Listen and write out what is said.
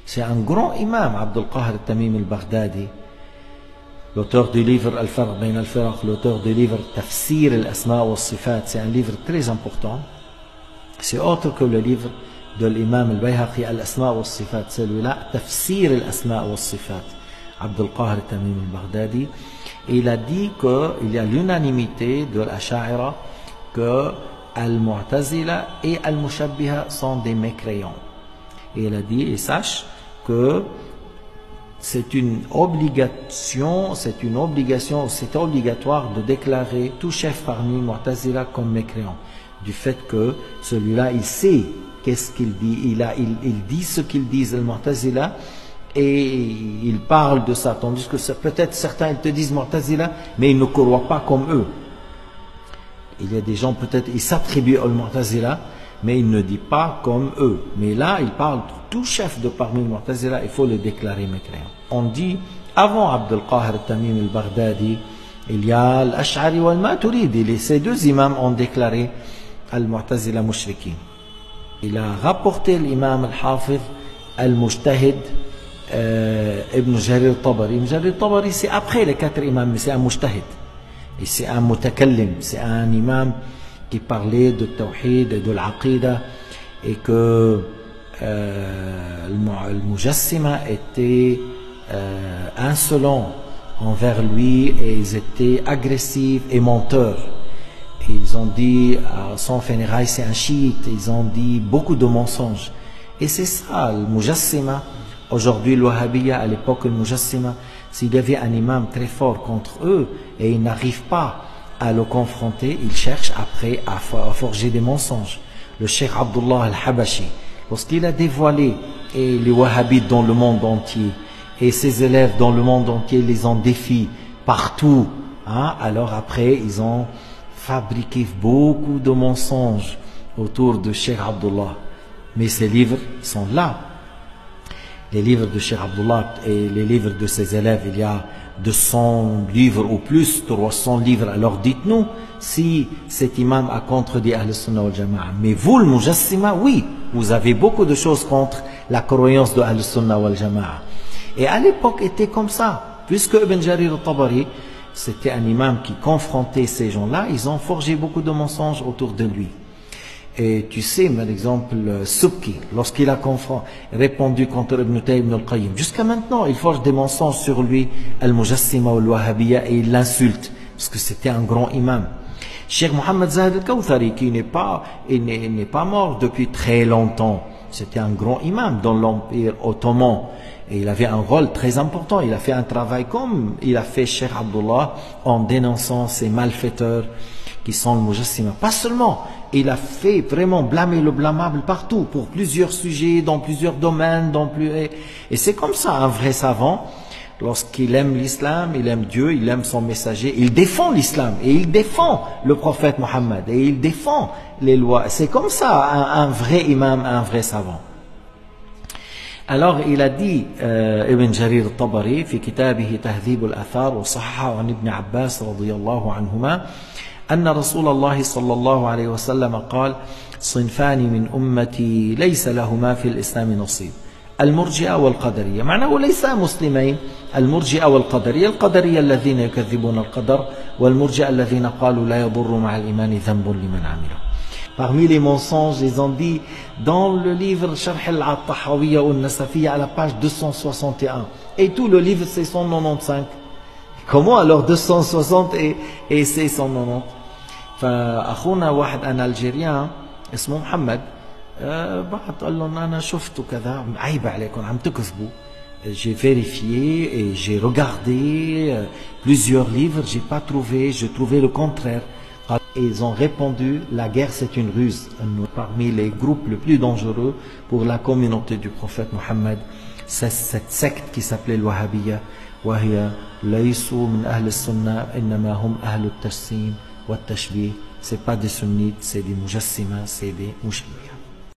C'est un grand imam, Abdul Qahir al-Tamim al-Baghdadi, l'auteur du livre Al-Farq Bayn al-Firaq, l'auteur du livre Tafsir al-Asma wa al-Sifat. C'est un livre très important. C'est autre que le livre de l'imam al-Bayhaqi Al-Asma wa al-Sifat. Celui-là, Tafsir al-Asma wa al-Sifat, Abdul Qahir al-Tamim al-Baghdadi. Il a dit qu'il y a l'unanimité de l'Asha'ira que Al-Mu'tazila et Al-Mushabbiha sont des mécréants. Et il a dit, et sache que c'est obligatoire de déclarer tout chef parmi Mu'tazila comme mécréant, du fait que celui-là, il sait qu'est-ce qu'il dit, il dit ce qu'ils disent, Al-Mu'tazila, et il parle de ça, tandis que peut-être certains ils te disent Mu'tazila, mais ils ne croient pas comme eux. Il y a des gens, peut-être, ils s'attribuent au Mu'tazila, mais ils ne disent pas comme eux. Mais là, il parle tout chef de parmi les Mu'tazila, il faut le déclarer mécréant. On dit, avant Abdul Qahir al-Tamim al-Baghdadi, il y a l'Ash'ari ou al-Maturidi. Ces deux imams ont déclaré al-Mu'tazila mushrikin. Il a rapporté l'imam al-Hafiz al-Mujtahid Ibn Jarir al-Tabari. Ibn Jarir al-Tabari, c'est après les quatre imams, mais c'est un Mujtahid. Et c'est un mutakallim, c'est un imam qui parlait de tawhid et de l'aqida, et que le Mujassima était insolent envers lui, et ils étaient agressifs et menteurs. Et ils ont dit, son funérailles c'est un chiite, ils ont dit beaucoup de mensonges. Et c'est ça, le Mujassima. Aujourd'hui, le Wahhabiyya, à l'époque, le Mujassima, s'il y avait un imam très fort contre eux et ils n'arrivent pas à le confronter, ils cherchent après à forger des mensonges. Le Cheikh Abdullah al-Habashi, lorsqu'il a dévoilé les Wahhabites dans le monde entier, et ses élèves dans le monde entier les ont défiés partout, alors après ils ont fabriqué beaucoup de mensonges autour de Cheikh Abdullah. Mais ces livres sont là. Les livres de Cheikh Abdullah et les livres de ses élèves, il y a 200 livres ou plus, 300 livres. Alors dites-nous si cet imam a contredit Ahl-Sunnah wal Jama'a. Mais vous, le Mujassima, oui, vous avez beaucoup de choses contre la croyance de Ahl-Sunnah wal Jama'a. Et à l'époque, était comme ça. Puisque Ibn Jarir al-Tabari, c'était un imam qui confrontait ces gens-là, ils ont forgé beaucoup de mensonges autour de lui. Et tu sais, par exemple, Subki, lorsqu'il a répondu contre Ibn Taymiyyah ibn al-Qayyim, jusqu'à maintenant, il forge des mensonges sur lui, Al-Mujassima ou al-Wahhabiyya, et il l'insulte, parce que c'était un grand imam. Cheikh Mohammed Zahid al-Kawthari, qui n'est pas mort depuis très longtemps, c'était un grand imam dans l'Empire ottoman, et il avait un rôle très important. Il a fait un travail comme il a fait Cheikh Abdullah, en dénonçant ces malfaiteurs qui sont le Mujassima. Pas seulement, il a fait vraiment blâmer le blâmable partout, pour plusieurs sujets, dans plusieurs domaines, et c'est comme ça, un vrai savant, lorsqu'il aime l'islam, il aime Dieu, il aime son messager, il défend l'islam, et il défend le prophète Mohammed, et il défend les lois. C'est comme ça, un vrai imam, un vrai savant. Alors il a dit, Ibn Jarir al-Tabari, في كتابه تهذيب الآثار وصححه عن ابن عباس رضي الله عنهما أن رسول الله صلى الله عليه وسلم قال: صنفان من أمتي ليس لهما في الإسلام نصيب، المرجئة والقدرية. معناه ليس مسلمين، المرجئة والقدرية. القدرية الذين يكذبون القدر، والمرجئة الذين قالوا لا يضر مع الإيمان ذنب لمن عمله. Parmi les mensonges, ils ont dit dans le livre Sharh al-Tahawiyya ou al-Nasafiyya à la page 261. Et tout le livre c'est 195. Comment alors 260 et c'est 190? فأخونا واحد أنا ألجيريان اسمه محمد بعت قال لهم أنا شفت كذا، عيب عليكم عم تكذبوا. J'ai vérifié et j'ai regardé plusieurs livres, j'ai pas trouvé, j'ai trouvé le contraire. Et ils ont répondu, la guerre c'est une ruse. Parmi les groupes les plus dangereux pour la communauté du prophète Mohammed, c'est cette secte qui s'appelait l'Wahhabiyya. وهي ليسوا من أهل السنة إنما هم أهل التجسيم والتشبيه. C'est pas des sunnites, c'est des mujassima, c'est des mushabbiha.